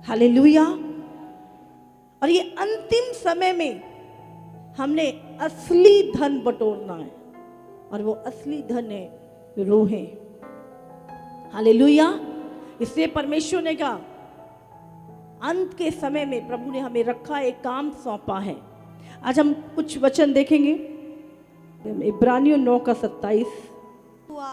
Hallelujah. और ये अंतिम समय में हमने असली धन बटोरना है, और वो असली धन है रूहें। हालेलुया। इसलिए परमेश्वर ने कहा अंत के समय में प्रभु ने हमें रखा एक काम सौंपा है। आज हम कुछ वचन देखेंगे, इब्रानियों 9:27 हुआ,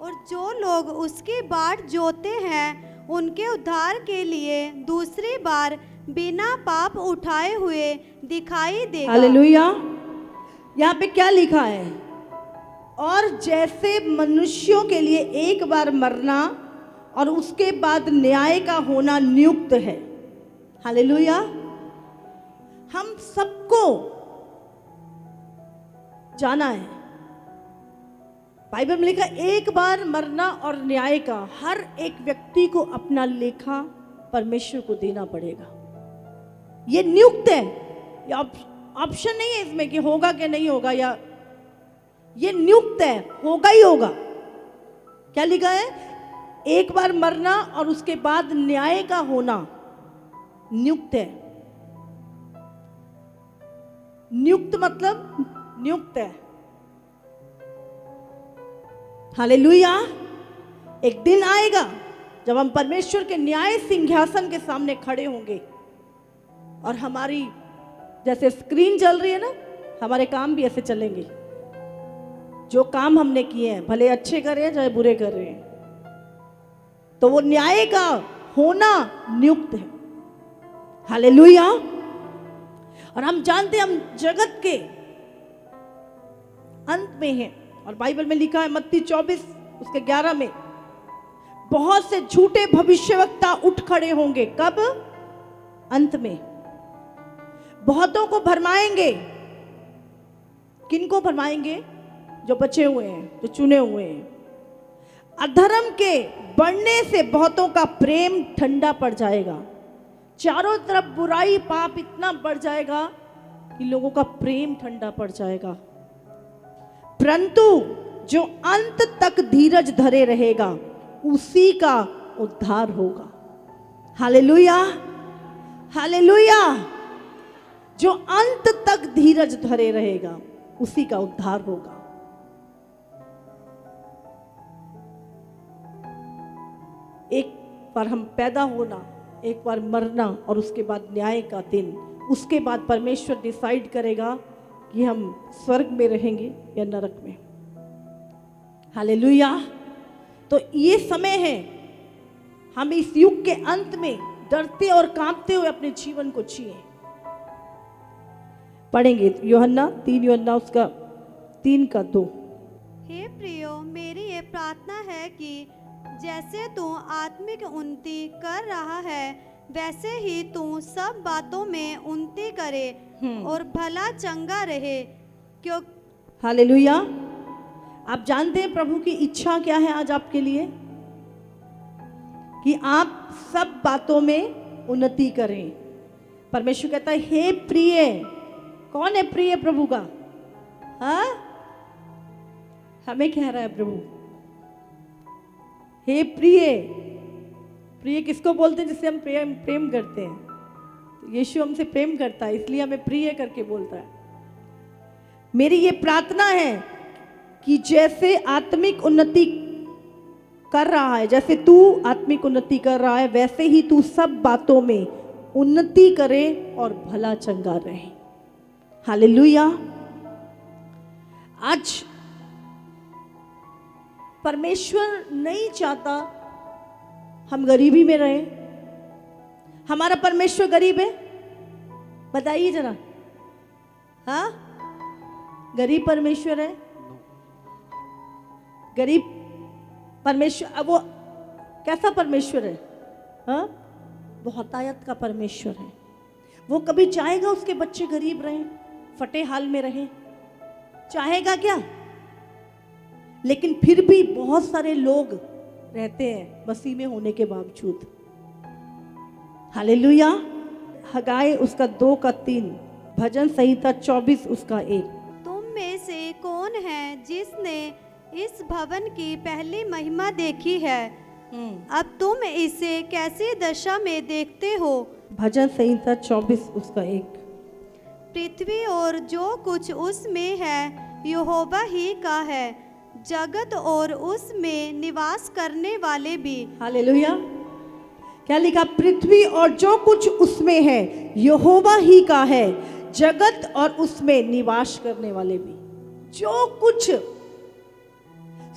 और जो लोग उसकी बाट जोते हैं उनके उद्धार के लिए दूसरी बार बिना पाप उठाए हुए दिखाई देगा। हालेलुया। यहाँ पे क्या लिखा है? और जैसे मनुष्यों के लिए एक बार मरना और उसके बाद न्याय का होना नियुक्त है। हालेलुया। हम सबको जाना है। बाइबल में लिखा एक बार मरना और न्याय का, हर एक व्यक्ति को अपना लेखा परमेश्वर को देना पड़ेगा। ये नियुक्त है, ये ऑप्शन नहीं है इसमें कि होगा कि नहीं होगा, या ये नियुक्त है, होगा ही होगा। क्या लिखा है? एक बार मरना और उसके बाद न्याय का होना नियुक्त है। नियुक्त मतलब नियुक्त है। हालेलुया। एक दिन आएगा जब हम परमेश्वर के न्याय सिंहासन के सामने खड़े होंगे, और हमारी जैसे स्क्रीन चल रही है ना, हमारे काम भी ऐसे चलेंगे। जो काम हमने किए हैं, भले अच्छे कर रहे हैं चाहे बुरे कर रहे हैं, तो वो न्याय का होना नियुक्त है। हालेलुया। और हम जानते हैं हम जगत के अंत में हैं, और बाइबल में लिखा है मत्ती 24:11 में बहुत से झूठे भविष्यवक्ता उठ खड़े होंगे। कब? अंत में। बहुतों को भरमाएंगे। किनको भरमाएंगे? जो बचे हुए हैं, जो चुने हुए हैं। अधर्म के बढ़ने से बहुतों का प्रेम ठंडा पड़ जाएगा। चारों तरफ बुराई पाप इतना बढ़ जाएगा कि लोगों का प्रेम ठंडा पड़ जाएगा। परंतु जो अंत तक धीरज धरे रहेगा उसी का उद्धार होगा। हालेलुया। हालेलुया। जो अंत तक धीरज धरे रहेगा उसी का उद्धार होगा। एक बार हम पैदा होना, एक बार मरना, और उसके बाद न्याय का दिन। उसके बाद परमेश्वर डिसाइड करेगा कि हम स्वर्ग में रहेंगे या नरक में। हालेलुया। तो ये समय है, हम इस युग के अंत में डरते और कांपते हुए अपने जीवन को जिए। पढ़ेंगे यूहन्ना 3 उसका 3:2। हे प्रियो, मेरी ये प्रार्थना है कि जैसे तू आत्मिक उन्नति कर रहा है वैसे ही तू सब बातों में उन्नति करे और भला चंगा रहे। क्यों? हालेलुया। आप जानते हैं प्रभु की इच्छा क्या है आज आपके लिए? कि आप सब बातों में उन्नति करें। परमेश्वर कहता है हे प्रिय। कौन है प्रिय प्रभु का? हाँ, हमें कह रहा है प्रभु हे प्रिय। प्रिय किसको बोलते हैं? जिससे हम प्रेम करते हैं। तो यीशु हमसे प्रेम करता है, इसलिए हमें प्रिय करके बोलता है। मेरी ये प्रार्थना है कि जैसे आत्मिक उन्नति कर रहा है, जैसे तू आत्मिक उन्नति कर रहा है, वैसे ही तू सब बातों में उन्नति करे और भला चंगा रहे। हालेलुया। आज परमेश्वर नहीं चाहता हम गरीबी में रहें। हमारा परमेश्वर गरीब है? बताइए जरा। हाँ, गरीब परमेश्वर है? गरीब परमेश्वर? अब वो कैसा परमेश्वर है? हाँ, बहुतायत का परमेश्वर है। वो कभी चाहेगा उसके बच्चे गरीब रहें, फटे हाल में रहें? चाहेगा क्या? लेकिन फिर भी बहुत सारे लोग रहते हैं मसीह में होने के बावजूद। हालेलुया। हगाई उसका 2:3, भजन संहिता 24 उसका 1। तुम में से कौन है जिसने इस भवन की पहली महिमा देखी है? अब तुम इसे कैसी दशा में देखते हो? भजन संहिता 24 उसका 1। पृथ्वी और जो कुछ उसमें है यहोवा ही का है, जगत और उसमें निवास करने वाले भी। हालेलुया। क्या लिखा? पृथ्वी और जो कुछ उसमें है यहोवा ही का है, जगत और उसमें निवास करने वाले भी। जो कुछ,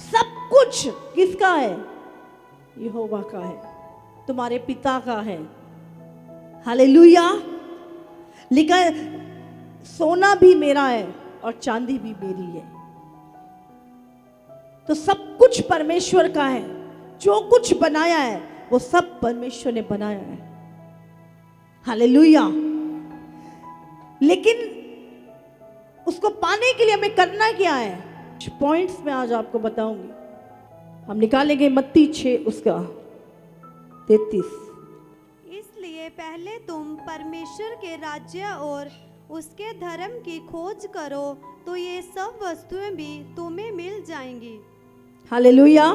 सब कुछ किसका है? यहोवा का है, तुम्हारे पिता का है। हालेलुया। लिखा है सोना भी मेरा है और चांदी भी मेरी है। तो सब कुछ परमेश्वर का है। जो कुछ बनाया है वो सब परमेश्वर ने बनाया है। हालेलुया। लेकिन उसको पाने के लिए हमें करना क्या है? कुछ पॉइंट्स में आज आपको बताऊंगी। हम निकालेंगे मत्ती 6 उसका 33। इसलिए पहले तुम परमेश्वर के राज्य और उसके धर्म की खोज करो, तो ये सब वस्तुएं भी तुम्हें मिल जाएंगी। हालेलुया।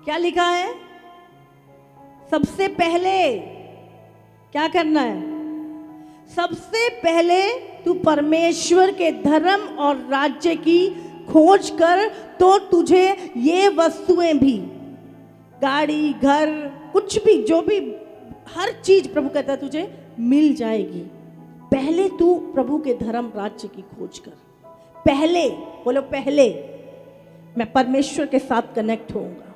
क्या लिखा है? सबसे पहले क्या करना है? सबसे पहले तू परमेश्वर के धर्म और राज्य की खोज कर, तो तुझे ये वस्तुएं भी, गाड़ी, घर, कुछ भी, जो भी, हर चीज प्रभु कहता है तुझे मिल जाएगी। पहले तू प्रभु के धर्म राज्य की खोज कर। पहले बोलो, पहले मैं परमेश्वर के साथ कनेक्ट होऊंगा।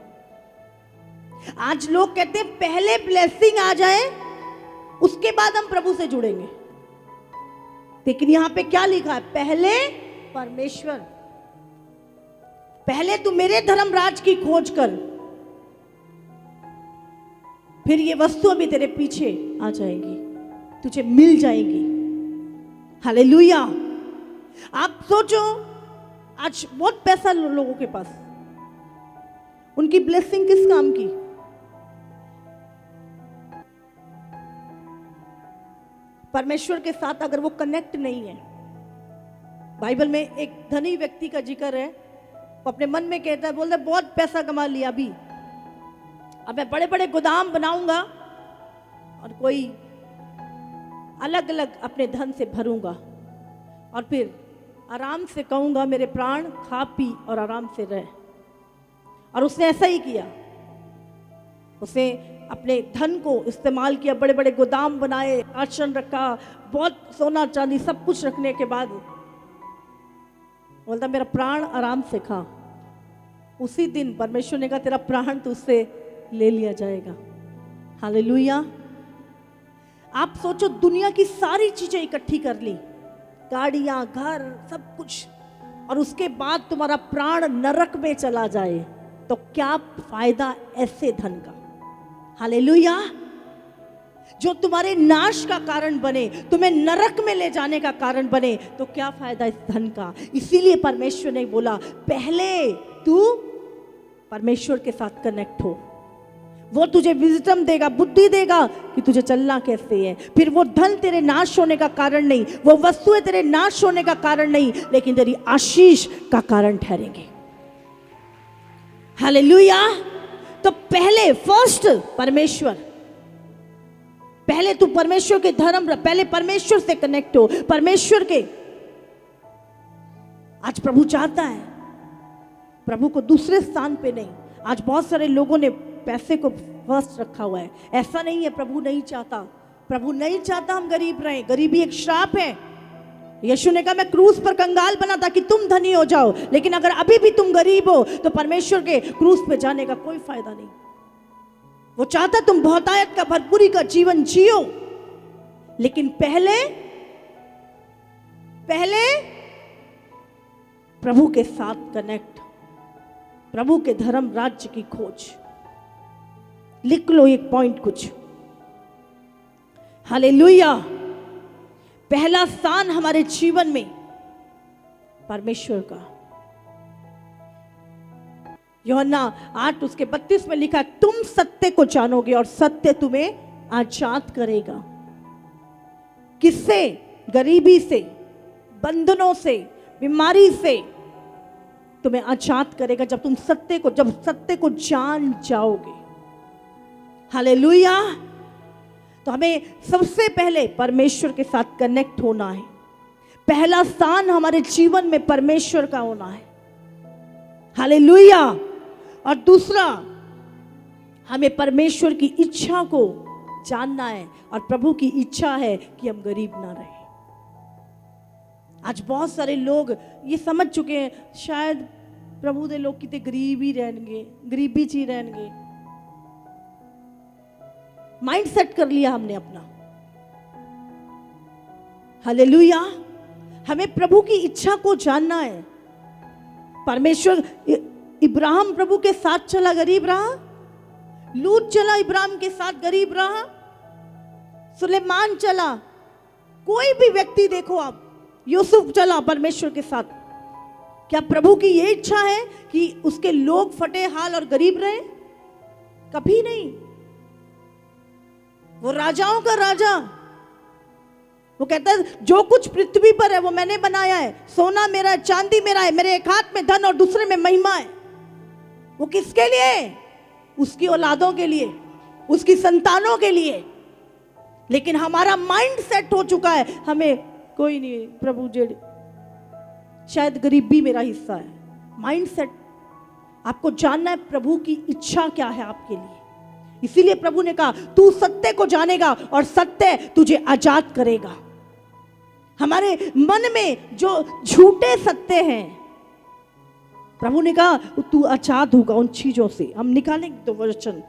आज लोग कहते हैं पहले ब्लेसिंग आ जाए उसके बाद हम प्रभु से जुड़ेंगे, लेकिन यहां पे क्या लिखा है? पहले परमेश्वर, पहले तू मेरे धर्म राज की खोज कर, फिर ये वस्तुएं भी तेरे पीछे आ जाएगी, तुझे मिल जाएगी। हालेलुया। आप सोचो, आज बहुत पैसा लोगों के पास, उनकी ब्लेसिंग किस काम की? परमेश्वर के साथ अगर वो कनेक्ट नहीं है। बाइबल में एक धनी व्यक्ति का जिक्र है, वो अपने मन में कहता है, बोलता है बहुत पैसा कमा लिया अभी, अब मैं बड़े बड़े गोदाम बनाऊंगा और कोई अलग अलग अपने धन से भरूंगा और फिर आराम से कहूंगा मेरे प्राण खा पी और आराम से रह। और उसने ऐसा ही किया। उसने अपने धन को इस्तेमाल किया, बड़े बड़े गोदाम बनाए, आसन रखा, बहुत सोना चांदी सब कुछ रखने के बाद बोलता मेरा प्राण आराम से खा। उसी दिन परमेश्वर ने कहा तेरा प्राण तुझसे ले लिया जाएगा। हालेलुया। आप सोचो, दुनिया की सारी चीजें इकट्ठी कर ली, गाड़ियां, घर, सब कुछ, और उसके बाद तुम्हारा प्राण नरक में चला जाए तो क्या फायदा ऐसे धन का? हालेलुया। जो तुम्हारे नाश का कारण बने, तुम्हें नरक में ले जाने का कारण बने, तो क्या फायदा इस धन का? इसीलिए परमेश्वर ने बोला पहले तू परमेश्वर के साथ कनेक्ट हो, वो तुझे विजडम देगा, बुद्धि देगा कि तुझे चलना कैसे है। फिर वो धन तेरे नाश होने का कारण नहीं, वो वस्तुएं तेरे नाश होने का कारण नहीं, लेकिन तेरी आशीष का कारण ठहरेंगे। हालेलुया। तो पहले फर्स्ट परमेश्वर, पहले तू परमेश्वर के धर्म, पहले परमेश्वर से कनेक्ट हो, परमेश्वर के। आज प्रभु चाहता है प्रभु को दूसरे स्थान पे नहीं। आज बहुत सारे लोगों ने पैसे को फर्स्ट रखा हुआ है। ऐसा नहीं है, प्रभु नहीं चाहता, प्रभु नहीं चाहता हम गरीब रहें। गरीबी एक श्राप है। यीशु ने कहा मैं क्रूस पर कंगाल बना ताकि तुम धनी हो जाओ, लेकिन अगर अभी भी तुम गरीब हो तो परमेश्वर के क्रूस पे जाने का कोई फायदा नहीं। वो चाहता तुम बहुतायत का, भरपूरी का जीवन जियो, लेकिन पहले प्रभु के साथ कनेक्ट, प्रभु के धर्म राज्य की खोज। लिख लो एक पॉइंट कुछ। हालेलुया। पहला स्थान हमारे जीवन में परमेश्वर का। यूहन्ना 8 उसके 32 में लिखा तुम सत्य को जानोगे और सत्य तुम्हें आजाद करेगा। किससे? गरीबी से, बंधनों से, बीमारी से, तुम्हें आजाद करेगा जब सत्य को जान जाओगे। हालेलुया। तो हमें सबसे पहले परमेश्वर के साथ कनेक्ट होना है। पहला स्थान हमारे जीवन में परमेश्वर का होना है। हालेलुया। और दूसरा, हमें परमेश्वर की इच्छा को जानना है, और प्रभु की इच्छा है कि हम गरीब ना रहें। आज बहुत सारे लोग ये समझ चुके हैं, शायद प्रभु दे लोग कितने गरीब ही रहेंगे, गरीबी च ही रहेंगे। माइंड सेट कर लिया हमने अपना। हालेलुया। हमें प्रभु की इच्छा को जानना है। परमेश्वर, इब्राहिम प्रभु के साथ चला, गरीब रहा। लूत चला, इब्राहिम के साथ गरीब रहा। सुलेमान चला, कोई भी व्यक्ति देखो आप, यूसुफ चला परमेश्वर के साथ। क्या प्रभु की यह इच्छा है कि उसके लोग फटे हाल और गरीब रहे? कभी नहीं। वो राजाओं का राजा, वो कहता है जो कुछ पृथ्वी पर है वो मैंने बनाया है। सोना मेरा है, चांदी मेरा है, मेरे एक हाथ में धन और दूसरे में महिमा है। वो किसके लिए? उसकी औलादों के लिए, उसकी संतानों के लिए। लेकिन हमारा माइंड सेट हो चुका है, हमें कोई नहीं, प्रभु जेड, शायद गरीबी मेरा हिस्सा है। Mind set. आपको जानना है प्रभु की इच्छा क्या है आपके लिए। इसीलिए प्रभु ने कहा तू सत्य को जानेगा और सत्य तुझे आजाद करेगा। हमारे मन में जो झूठे सत्य हैं, प्रभु ने कहा तू आजाद होगा उन चीजों से। हम निकालेंगे तो वचन,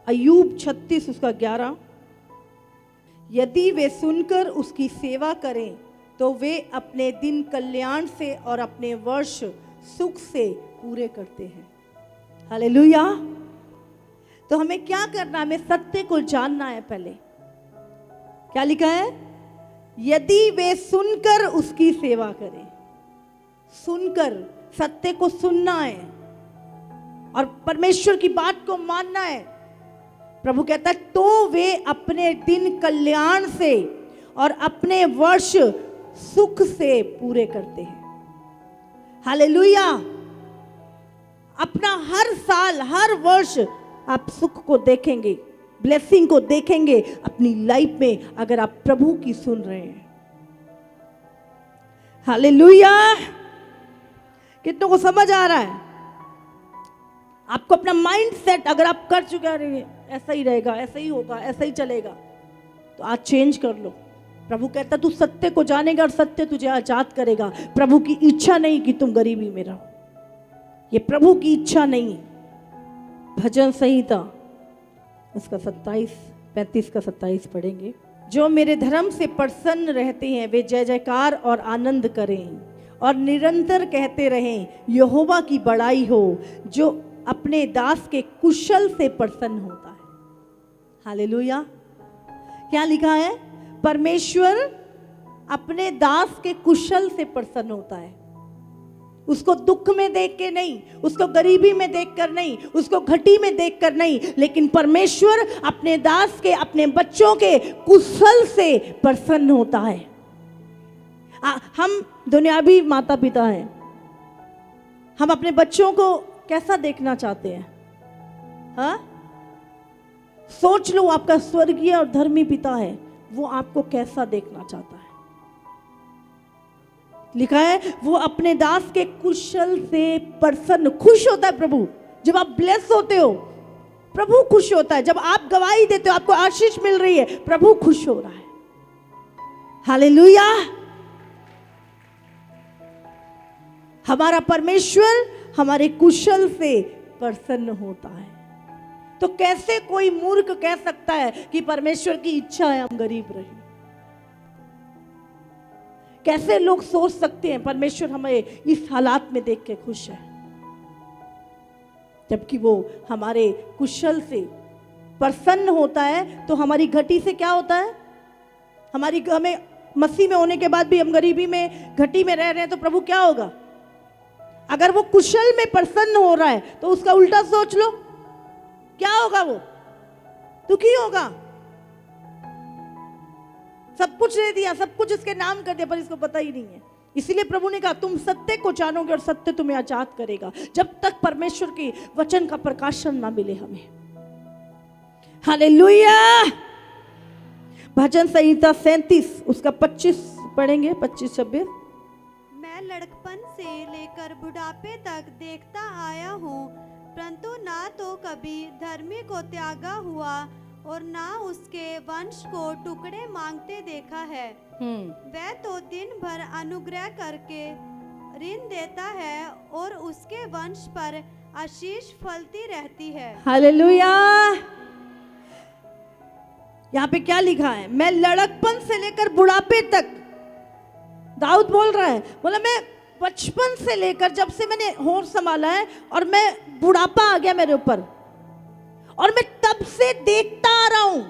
अय्यूब 36 उसका 11, यदि वे सुनकर उसकी सेवा करें तो वे अपने दिन कल्याण से और अपने वर्ष सुख से पूरे करते हैं। हालेलुया। तो हमें क्या करना है? हमें सत्य को जानना है। पहले क्या लिखा है? यदि वे सुनकर उसकी सेवा करें। सुनकर, सत्य को सुनना है और परमेश्वर की बात को मानना है। प्रभु कहता है तो वे अपने दिन कल्याण से और अपने वर्ष सुख से पूरे करते हैं। हालेलुया। अपना हर साल, हर वर्ष आप सुख को देखेंगे, ब्लेसिंग को देखेंगे अपनी लाइफ में, अगर आप प्रभु की सुन रहे हैं। हालेलुया। कितनों को समझ आ रहा है? आपको अपना माइंड सेट अगर आप कर चुके हैं, ऐसा ही रहेगा, ऐसा ही होगा, ऐसा ही चलेगा, तो आज चेंज कर लो। प्रभु कहता तू सत्य को जानेगा और सत्य तुझे आजाद करेगा। प्रभु की इच्छा नहीं कि तुम गरीबी में रहो, ये प्रभु की इच्छा नहीं। भजन संहिता उसका 35 का 27 पढ़ेंगे। जो मेरे धर्म से प्रसन्न रहते हैं वे जय जयकार और आनंद करें और निरंतर कहते रहें यहोवा की बड़ाई हो, जो अपने दास के कुशल से प्रसन्न होता है। हालेलुया। क्या लिखा है? परमेश्वर अपने दास के कुशल से प्रसन्न होता है। उसको दुख में देख के नहीं, उसको गरीबी में देखकर नहीं, उसको घटी में देखकर नहीं, लेकिन परमेश्वर अपने दास के, अपने बच्चों के कुशल से प्रसन्न होता है। हम दुनियावी माता पिता हैं, हम अपने बच्चों को कैसा देखना चाहते हैं? हाँ, सोच लो, आपका स्वर्गीय और धर्मी पिता है, वो आपको कैसा देखना चाहता है? लिखा है वो अपने दास के कुशल से प्रसन्न, खुश होता है प्रभु। जब आप ब्लेस होते हो प्रभु खुश होता है। जब आप गवाही देते हो, आपको आशीष मिल रही है, प्रभु खुश हो रहा है। हालेलुया। हमारा परमेश्वर हमारे कुशल से प्रसन्न होता है। तो कैसे कोई मूर्ख कह सकता है कि परमेश्वर की इच्छा है हम गरीब रहें? कैसे लोग सोच सकते हैं परमेश्वर हमें इस हालात में देख के खुश है, जबकि वो हमारे कुशल से प्रसन्न होता है। तो हमारी घटी से क्या होता है? हमें मसीह में होने के बाद भी हम गरीबी में, घटी में रह रहे हैं, तो प्रभु क्या होगा? अगर वो कुशल में प्रसन्न हो रहा है तो उसका उल्टा सोच लो, क्या होगा? वो दुखी होगा। सब कुछ दे दिया, सब कुछ इसके नाम कर दिया, पर इसको पता ही नहीं है इसीलिए प्रभु ने कहा तुम सत्य को जानोगे और सत्य तुम्हें आजाद करेगा। जब तक परमेश्वर के वचन का प्रकाशन ना मिले हमें। हालेलुया। भजन संहिता 37 उसका 25 पढ़ेंगे, 25-26। मैं लड़कपन से लेकर बुढ़ापे तक देखता आया हूँ, परंतु ना तो कभी धर्मी को त्यागा हुआ और ना उसके वंश को टुकड़े मांगते देखा है। वह तो दिन भर अनुग्रह करके ऋण देता है और उसके वंश पर आशीष फलती रहती है। हालेलुया। यहाँ पे क्या लिखा है? मैं लड़कपन से लेकर बुढ़ापे तक, दाऊद बोल रहा है, बोला मैं बचपन से लेकर जब से मैंने होश संभाला है और मैं बुढ़ापा आ गया मेरे ऊपर, और मैं तब से देखता आ रहा हूं।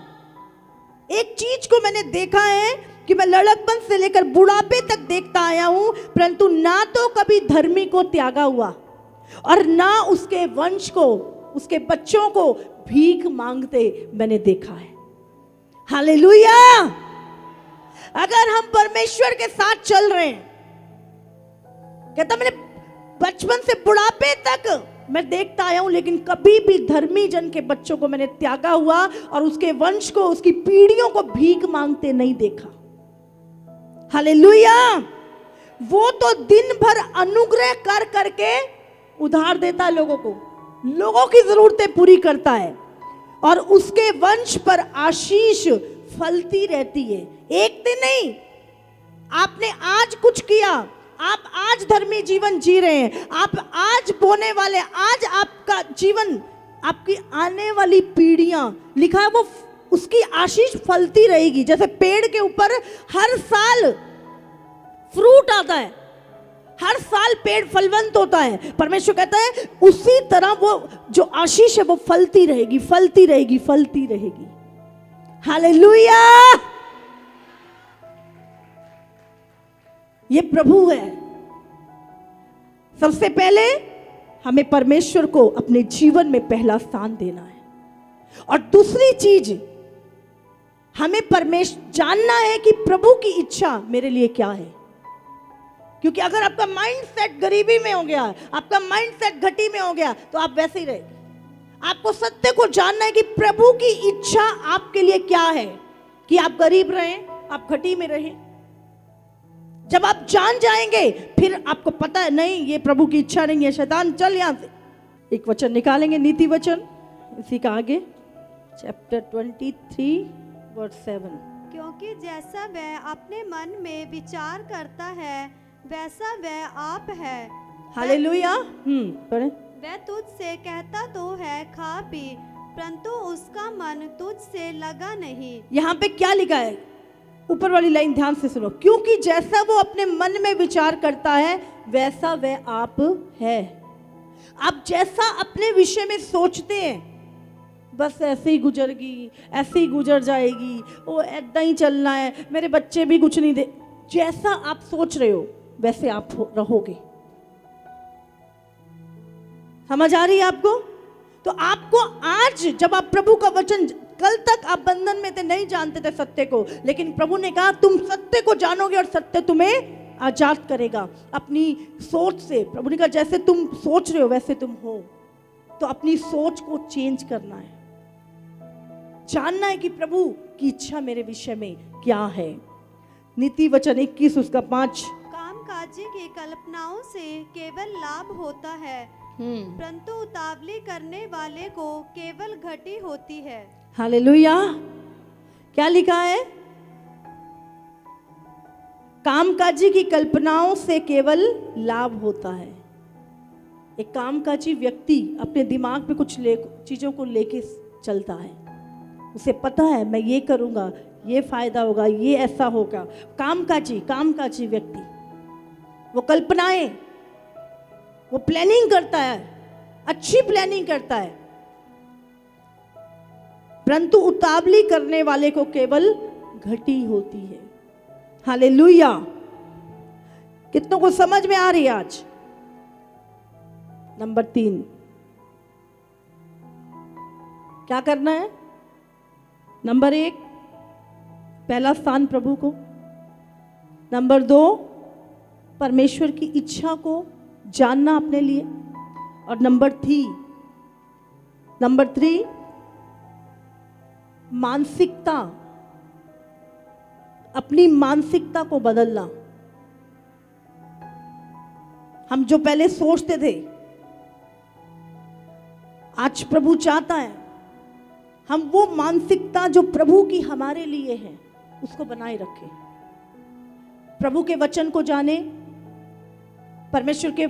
एक चीज को मैंने देखा है कि मैं लड़कपन से लेकर बुढ़ापे तक देखता आया हूं, परंतु ना तो कभी धर्मी को त्यागा हुआ और ना उसके वंश को, उसके बच्चों को भीख मांगते मैंने देखा है। हालेलुया। अगर हम परमेश्वर के साथ चल रहे हैं, कहता मैंने बचपन से बुढ़ापे तक मैं देखता आया हूं, लेकिन कभी भी धर्मी जन के बच्चों को मैंने त्यागा हुआ और उसके वंश को, उसकी पीढ़ियों को भीख मांगते नहीं देखा। हालेलुया। वो तो दिन भर अनुग्रह कर करके उधार देता है लोगों को, लोगों की जरूरतें पूरी करता है और उसके वंश पर आशीष फलती रहती है। एक दिन नहीं, आपने आज कुछ किया, आप आज धर्मी जीवन जी रहे हैं, आप आज बोने वाले, आज आपका जीवन, आपकी आने वाली पीढ़ियां, लिखा है वो उसकी आशीष फलती रहेगी। जैसे पेड़ के ऊपर हर साल फ्रूट आता है, हर साल पेड़ फलवंत होता है, परमेश्वर कहता है उसी तरह वो जो आशीष है वो फलती रहेगी, फलती रहेगी, फलती रहेगी। हालेलुया। ये प्रभु है। सबसे पहले हमें परमेश्वर को अपने जीवन में पहला स्थान देना है, और दूसरी चीज हमें परमेश्वर जानना है कि प्रभु की इच्छा मेरे लिए क्या है। क्योंकि अगर आपका माइंड सेट गरीबी में हो गया, आपका माइंड सेट घटी में हो गया, तो आप वैसे ही रहेंगे। आपको सत्य को जानना है कि प्रभु की इच्छा आपके लिए क्या है, कि आप गरीब रहें, आप घटी में रहें। जब आप जान जाएंगे फिर आपको पता है नहीं ये प्रभु की इच्छा नहीं है, शैतान चल यहां से। एक वचन निकालेंगे, नीति वचन, इसी का आगे, चैप्टर 23 वर्स 7। क्योंकि जैसा वह अपने मन में विचार करता है वैसा वह आप है। हालेलुया। पढ़े। वह तुझसे कहता तो है खा पी, परंतु उसका मन तुझसे लगा नहीं। यहाँ पे क्या लिखा है? ऊपर वाली लाइन ध्यान से सुनो। क्योंकि जैसा वो अपने मन में विचार करता है वैसा वह आप है। आप जैसा अपने विषय में सोचते हैं, बस ऐसे ही गुजरगी, ऐसे ही गुजर जाएगी, वो ऐसा ही चलना है, मेरे बच्चे भी कुछ नहीं दे, जैसा आप सोच रहे हो वैसे आप रहोगे। समझ आ रही है आपको? तो आपको आज जब आप प्रभु का वचन, कल तक आप बंधन में थे, नहीं जानते थे सत्य को, लेकिन प्रभु ने कहा तुम सत्य को जानोगे और सत्य तुम्हें आजाद करेगा। अपनी सोच से, प्रभु ने कहा जैसे तुम सोच रहे हो वैसे तुम हो, तो अपनी सोच को चेंज करना है, जानना है कि प्रभु की इच्छा मेरे विषय में क्या है। नीति वचन 21 उसका 5। कामकाजी की कल्पनाओं से केवल लाभ होता है, परंतु उतावली करने वाले को केवल घटी होती है। हालेलुया। क्या लिखा है? कामकाजी की कल्पनाओं से केवल लाभ होता है। एक कामकाजी व्यक्ति अपने दिमाग पे कुछ चीजों को लेके चलता है, उसे पता है मैं ये करूंगा, ये फायदा होगा, ये ऐसा होगा। कामकाजी व्यक्ति, वो कल्पनाएं, वो प्लानिंग करता है, अच्छी प्लानिंग करता है, परंतु उतावली करने वाले को केवल घटी होती है। हालेलुया। कितनों को समझ में आ रही है आज? नंबर 3, क्या करना है? नंबर 1, पहला स्थान प्रभु को। नंबर 2, परमेश्वर की इच्छा को जानना अपने लिए। और नंबर 3 मानसिकता, अपनी मानसिकता को बदलना। हम जो पहले सोचते थे, आज प्रभु चाहता है हम वो मानसिकता जो प्रभु की हमारे लिए है उसको बनाए रखें। प्रभु के वचन को जाने, परमेश्वर के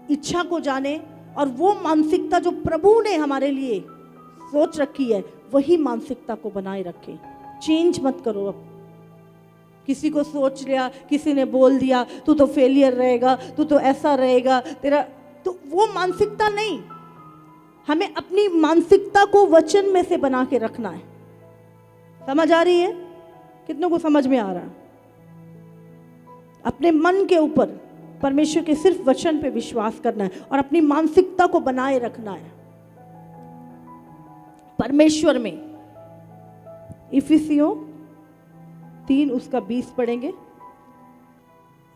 इच्छा को जाने, और वो मानसिकता जो प्रभु ने हमारे लिए सोच रखी है वही मानसिकता को बनाए रखें। चेंज मत करो। अब किसी को सोच लिया, किसी ने बोल दिया तू तो फेलियर रहेगा, तू तो ऐसा रहेगा, तेरा तो वो मानसिकता नहीं। हमें अपनी मानसिकता को वचन में से बना के रखना है। समझ आ रही है? कितनों को समझ में आ रहा है? अपने मन के ऊपर परमेश्वर के सिर्फ वचन पे विश्वास करना है और अपनी मानसिकता को बनाए रखना है परमेश्वर में। इफिसियों 3 उसका 20 पढ़ेंगे।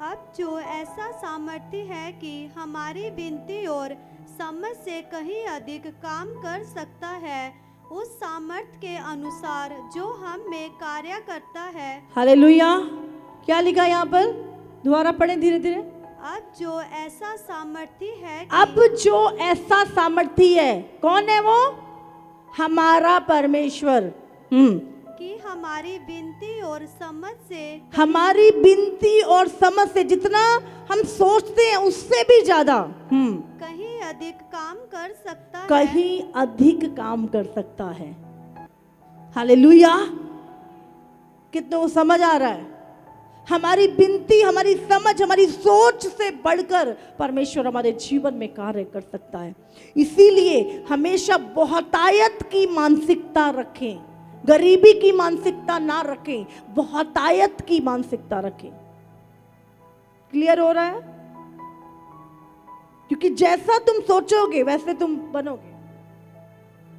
अब जो ऐसा सामर्थ्य है कि हमारी विनती और समझ से कहीं अधिक काम कर सकता है, उस सामर्थ्य के अनुसार जो हम में कार्य करता है। हालेलुया। क्या लिखा यहाँ पर? दोबारा पढ़ें धीरे धीरे। अब जो ऐसा सामर्थ्य है अब जो ऐसा सामर्थ्य है, कौन है वो? हमारा परमेश्वर। कि हमारी विनती और समझ से, हमारी विनती और समझ से, जितना हम सोचते हैं उससे भी ज्यादा कहीं अधिक काम कर सकता है। कहीं अधिक काम कर सकता है। हालेलुया। कितनों को समझ आ रहा है? हमारी विनती, हमारी समझ, हमारी सोच से बढ़कर परमेश्वर हमारे जीवन में कार्य कर सकता है। इसीलिए हमेशा बहुतायत की मानसिकता रखें, गरीबी की मानसिकता ना रखें, बहुतायत की मानसिकता रखें। क्लियर हो रहा है? क्योंकि जैसा तुम सोचोगे वैसे तुम बनोगे।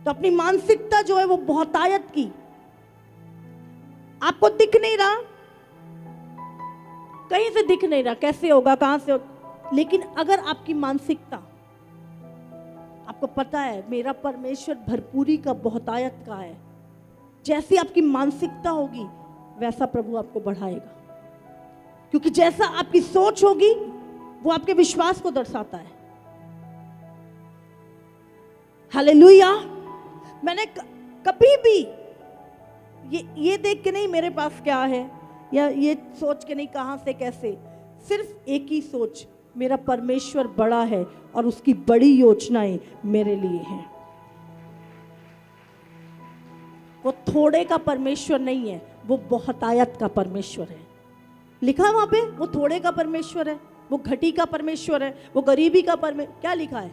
तो अपनी मानसिकता जो है वो बहुतायत की। आपको दिख नहीं रहा, कहीं से दिख नहीं रहा, कैसे होगा, कहां से होगा, लेकिन अगर आपकी मानसिकता, आपको पता है मेरा परमेश्वर भरपूरी का, बहुतायत का है, जैसी आपकी मानसिकता होगी वैसा प्रभु आपको बढ़ाएगा। क्योंकि जैसा आपकी सोच होगी वो आपके विश्वास को दर्शाता है। हालेलुया। मैंने कभी भी ये देख के नहीं मेरे पास क्या है, या ये सोच के नहीं कहां से कैसे, सिर्फ एक ही सोच, मेरा परमेश्वर बड़ा है और उसकी बड़ी योजनाएं मेरे लिए हैं। वो थोड़े का परमेश्वर नहीं है, वो बहुतायत का परमेश्वर है। लिखा वहां पे, वो थोड़े का परमेश्वर है, वो घटी का परमेश्वर है, वो गरीबी का परमेश्वर, क्या लिखा है?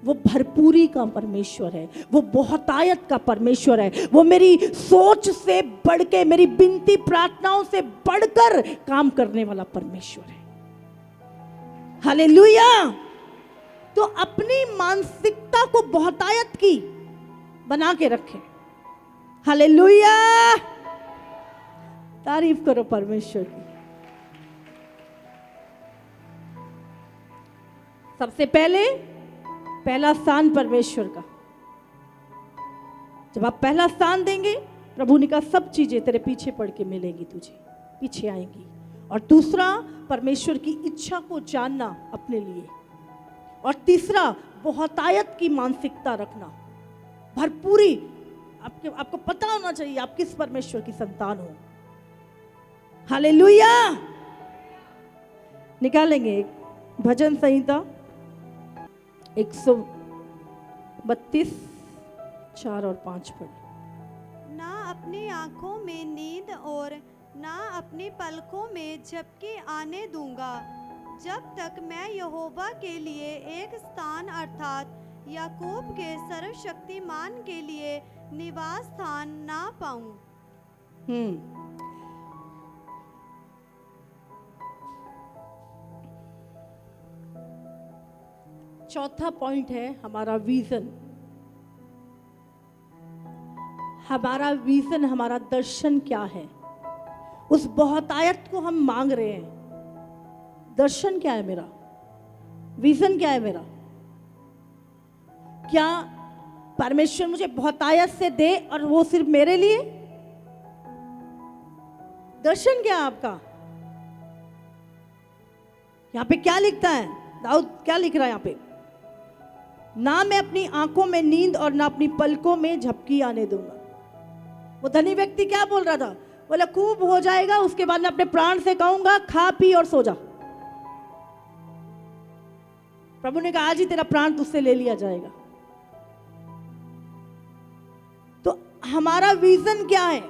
वो भरपूरी का परमेश्वर है, वो बहुतायत का परमेश्वर है। वो मेरी सोच से बढ़ के, मेरी विनती प्रार्थनाओं से बढ़कर काम करने वाला परमेश्वर है। हालेलुया। तो अपनी मानसिकता को बहुतायत की बना के रखें। हालेलुया। तारीफ करो परमेश्वर की। सबसे पहला स्थान परमेश्वर का। जब आप पहला स्थान देंगे, प्रभु ने कहा सब चीजें तेरे पीछे पड़ के मिलेंगी, तुझे पीछे आएंगी। और दूसरा, परमेश्वर की इच्छा को जानना अपने लिए। और तीसरा, बहुतायत की मानसिकता रखना, भरपूरी। आपको पता होना चाहिए आप किस परमेश्वर की संतान हो। हालेलुया। निकालेंगे एक भजन संहिता 132 4 और 5 पढ़े। ना अपनी आंखों में नींद और ना अपनी पलकों में झपकी आने दूंगा, जब तक मैं यहोवा के लिए एक स्थान अर्थात याकूब के सर्वशक्तिमान के लिए निवास स्थान ना पाऊं। चौथा पॉइंट है हमारा विजन। हमारा विजन, हमारा दर्शन क्या है? उस बहुतायत को हम मांग रहे हैं। दर्शन क्या है मेरा, विजन क्या है मेरा? क्या परमेश्वर मुझे बहुतायत से दे और वो सिर्फ मेरे लिए? दर्शन क्या है आपका? यहां पे क्या लिखता है? दाऊद क्या लिख रहा है यहां पे? ना मैं अपनी आंखों में नींद और ना अपनी पलकों में झपकी आने दूंगा। वो धनी व्यक्ति क्या बोल रहा था? बोला खूब हो जाएगा, उसके बाद मैं अपने प्राण से कहूंगा खा पी और सो जा। प्रभु ने कहा आज ही तेरा प्राण तुझसे ले लिया जाएगा। तो हमारा विजन क्या है?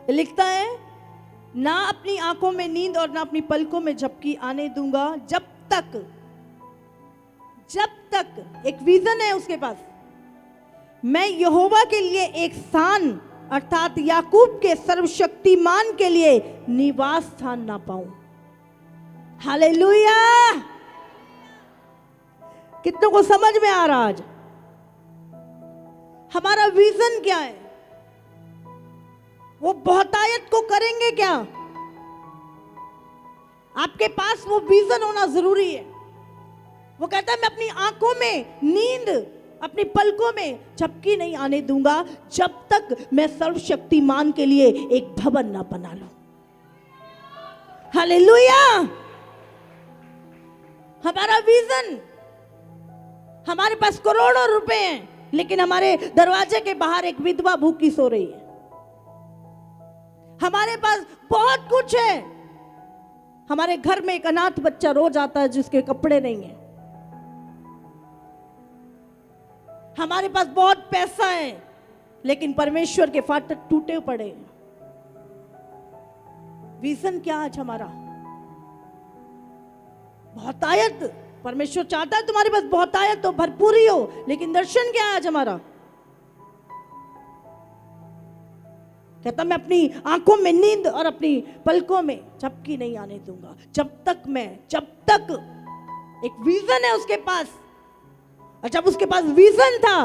लिखता है ना अपनी आंखों में नींद और ना अपनी पलकों में झपकी आने दूंगा जब तक एक विजन है उसके पास, मैं यहोवा के लिए एक स्थान अर्थात याकूब के सर्वशक्तिमान के लिए निवास स्थान ना पाऊं। हालेलुया! कितनों को समझ में आ रहा आज? हमारा विजन क्या है? वो बहुतायत को करेंगे क्या? आपके पास वो विजन होना जरूरी है। वो कहता है मैं अपनी आंखों में नींद, अपनी पलकों में झपकी नहीं आने दूंगा जब तक मैं सर्वशक्तिमान के लिए एक भवन ना बना लूं। हालेलुया! हमारा विजन, हमारे पास करोड़ों रुपए हैं लेकिन हमारे दरवाजे के बाहर एक विधवा भूखी सो रही है। हमारे पास बहुत कुछ है, हमारे घर में एक अनाथ बच्चा रोज आता है जिसके कपड़े नहीं है। हमारे पास बहुत पैसा है लेकिन परमेश्वर के फाटक टूटे पड़े हैं। विजन क्या आज हमारा? बहुतायत। परमेश्वर चाहता है तुम्हारे पास बहुतायत हो, भरपूरी हो, लेकिन दर्शन क्या है आज हमारा? कहता मैं अपनी आंखों में नींद और अपनी पलकों में झपकी नहीं आने दूंगा जब तक एक विजन है उसके पास। और जब उसके पास विजन था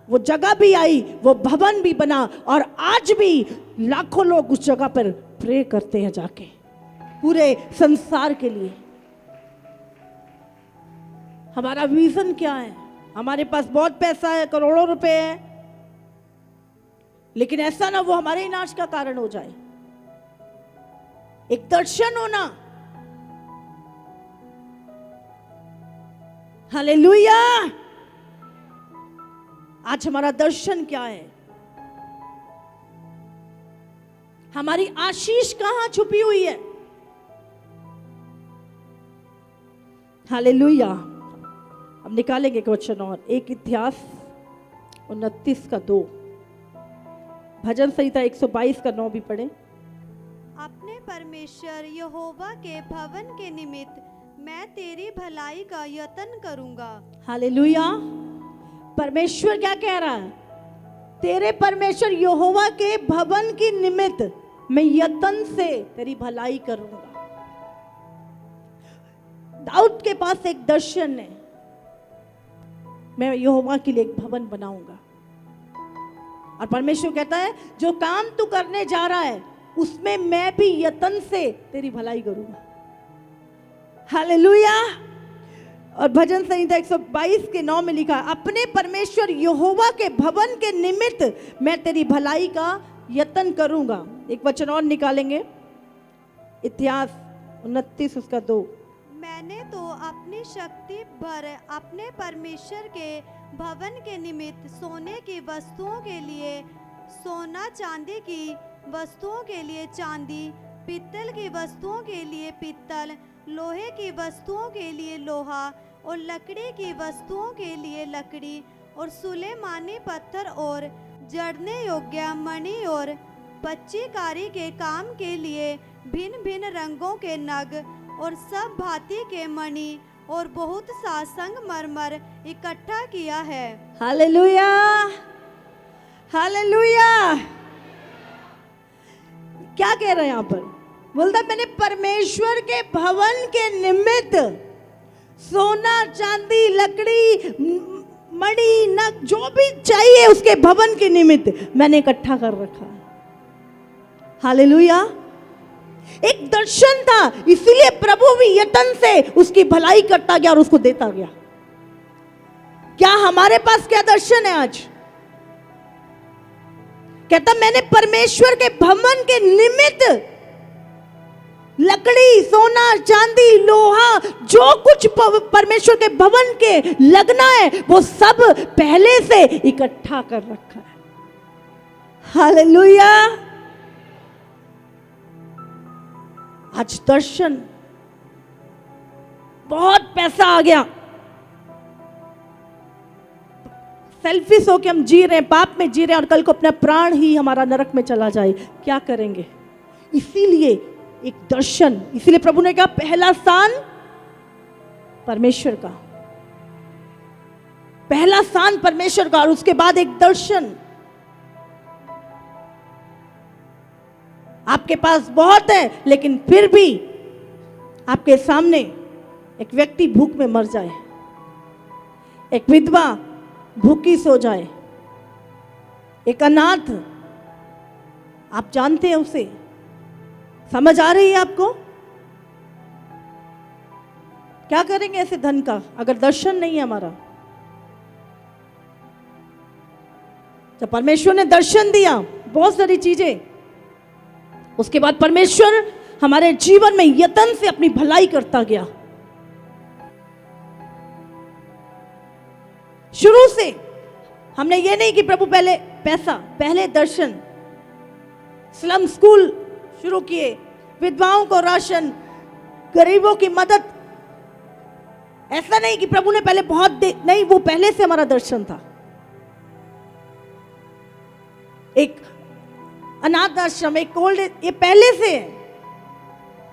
वो जगह भी आई, वो भवन भी बना और आज भी लाखों लोग उस जगह पर प्रे करते हैं जाके पूरे संसार के लिए। हमारा विजन क्या है? हमारे पास बहुत पैसा है, करोड़ों रुपए है, लेकिन ऐसा ना वो हमारे ही नाश का कारण हो जाए। एक दर्शन होना। हालेलुया! आज हमारा दर्शन क्या है? हमारी आशीष कहां छुपी हुई है? हालेलुया! अब निकालेंगे एक वचन और, एक इतिहास 29:2, भजन संहिता 122 का 9 भी पढ़े। अपने परमेश्वर यहोवा के भवन के निमित्त मैं तेरी भलाई का यत्न करूंगा। हालेलुया! परमेश्वर क्या कह रहा है? तेरे परमेश्वर यहोवा के भवन की निमित्त मैं यत्न से तेरी भलाई करूंगा। दाऊद के पास एक दर्शन है, मैं यहोवा के लिए एक भवन बनाऊंगा। और परमेश्वर कहता है जो काम तू करने जा रहा है उसमें मैं भी यत्न से तेरी भलाई करूंगा। हालेलुया! और भजन संहिता 122 के 9 में लिखा, अपने परमेश्वर यहोवा के भवन के निमित्त मैं तेरी भलाई का यत्न करूंगा। एक वचन और निकालेंगे, इतिहास 29 उसका 2। मैंने तो अपनी शक्ति भर अपने परमेश्वर के भवन के निमित्त सोने की वस्तुओं के लिए सोना, चांदी की वस्तुओं के लिए चांदी, पित्तल की वस्तुओं के लिए पित्तल, लोहे की वस्तुओं के लिए लोहा और लकड़ी की वस्तुओं के लिए लकड़ी और सुलेमानी पत्थर और जड़ने योग्य मणि और पच्चीकारी के काम के लिए भिन्न भिन्न रंगों के नग और सब भांति के मणि और बहुत सा संगमरमर इकट्ठा किया है। हालेलुया! हालेलुया! क्या कह रहे हैं यहाँ पर? बोलता मैंने परमेश्वर के भवन के निमित्त सोना, चांदी, लकड़ी, मणि, नग, जो भी चाहिए उसके भवन के निमित्त मैंने इकट्ठा कर रखा। हालेलुया! एक दर्शन था, इसीलिए प्रभु भी यत्न से उसकी भलाई करता गया और उसको देता गया। क्या हमारे पास क्या दर्शन है आज? कहता मैंने परमेश्वर के भवन के निमित्त लकड़ी, सोना, चांदी, लोहा, जो कुछ परमेश्वर के भवन के लगना है वो सब पहले से इकट्ठा कर रखा है। हालेलुया। आज दर्शन, बहुत पैसा आ गया, सेल्फिश होके हम जी रहे हैं, पाप में जी रहे हैं और कल को अपना प्राण ही हमारा नरक में चला जाए, क्या करेंगे? इसीलिए एक दर्शन, इसीलिए प्रभु ने कहा पहला स्थान परमेश्वर का, पहला स्थान परमेश्वर का, और उसके बाद एक दर्शन। आपके पास बहुत है लेकिन फिर भी आपके सामने एक व्यक्ति भूख में मर जाए, एक विधवा भूखी सो जाए, एक अनाथ, आप जानते हैं उसे, समझ आ रही है आपको? क्या करेंगे ऐसे धन का अगर दर्शन नहीं है हमारा? जब परमेश्वर ने दर्शन दिया बहुत सारी चीजें, उसके बाद परमेश्वर हमारे जीवन में यत्न से अपनी भलाई करता गया। शुरू से हमने ये नहीं कि प्रभु पहले पैसा, पहले दर्शन, स्लम स्कूल शुरू किए, विधवाओं को राशन, गरीबों की मदद। ऐसा नहीं कि प्रभु ने पहले बहुत नहीं, वो पहले से हमारा दर्शन था। एक अनाथ आश्रम, एक ओल्ड, ये पहले से है,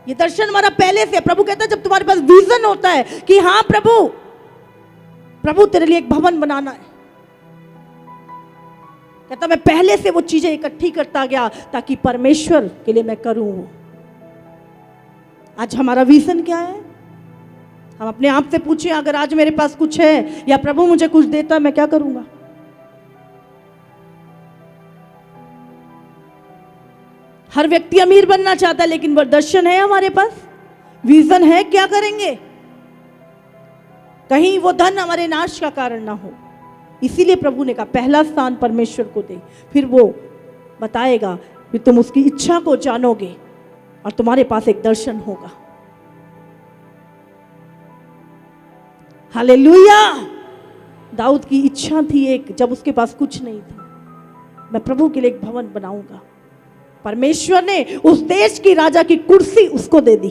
ये दर्शन हमारा पहले से है। प्रभु कहता है जब तुम्हारे पास विजन होता है कि हाँ प्रभु तेरे लिए एक भवन बनाना है, कहता मैं पहले से वो चीजें इकट्ठी करता गया ताकि परमेश्वर के लिए मैं करूं। आज हमारा विजन क्या है? हम अपने आप से पूछें, अगर आज मेरे पास कुछ है या प्रभु मुझे कुछ देता, मैं क्या करूंगा? हर व्यक्ति अमीर बनना चाहता है, लेकिन वो दर्शन है हमारे पास, विजन है, क्या करेंगे? कहीं वो धन हमारे नाश का कारण ना हो। इसीलिए प्रभु ने कहा पहला स्थान परमेश्वर को दे, फिर वो बताएगा, फिर तुम उसकी इच्छा को जानोगे और तुम्हारे पास एक दर्शन होगा। हालेलुया। दाऊद की इच्छा थी एक, जब उसके पास कुछ नहीं था, मैं प्रभु के लिए एक भवन बनाऊंगा। परमेश्वर ने उस देश की राजा की कुर्सी उसको दे दी,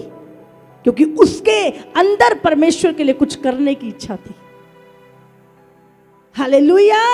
क्योंकि उसके अंदर परमेश्वर के लिए कुछ करने की इच्छा थी। हालेलुया।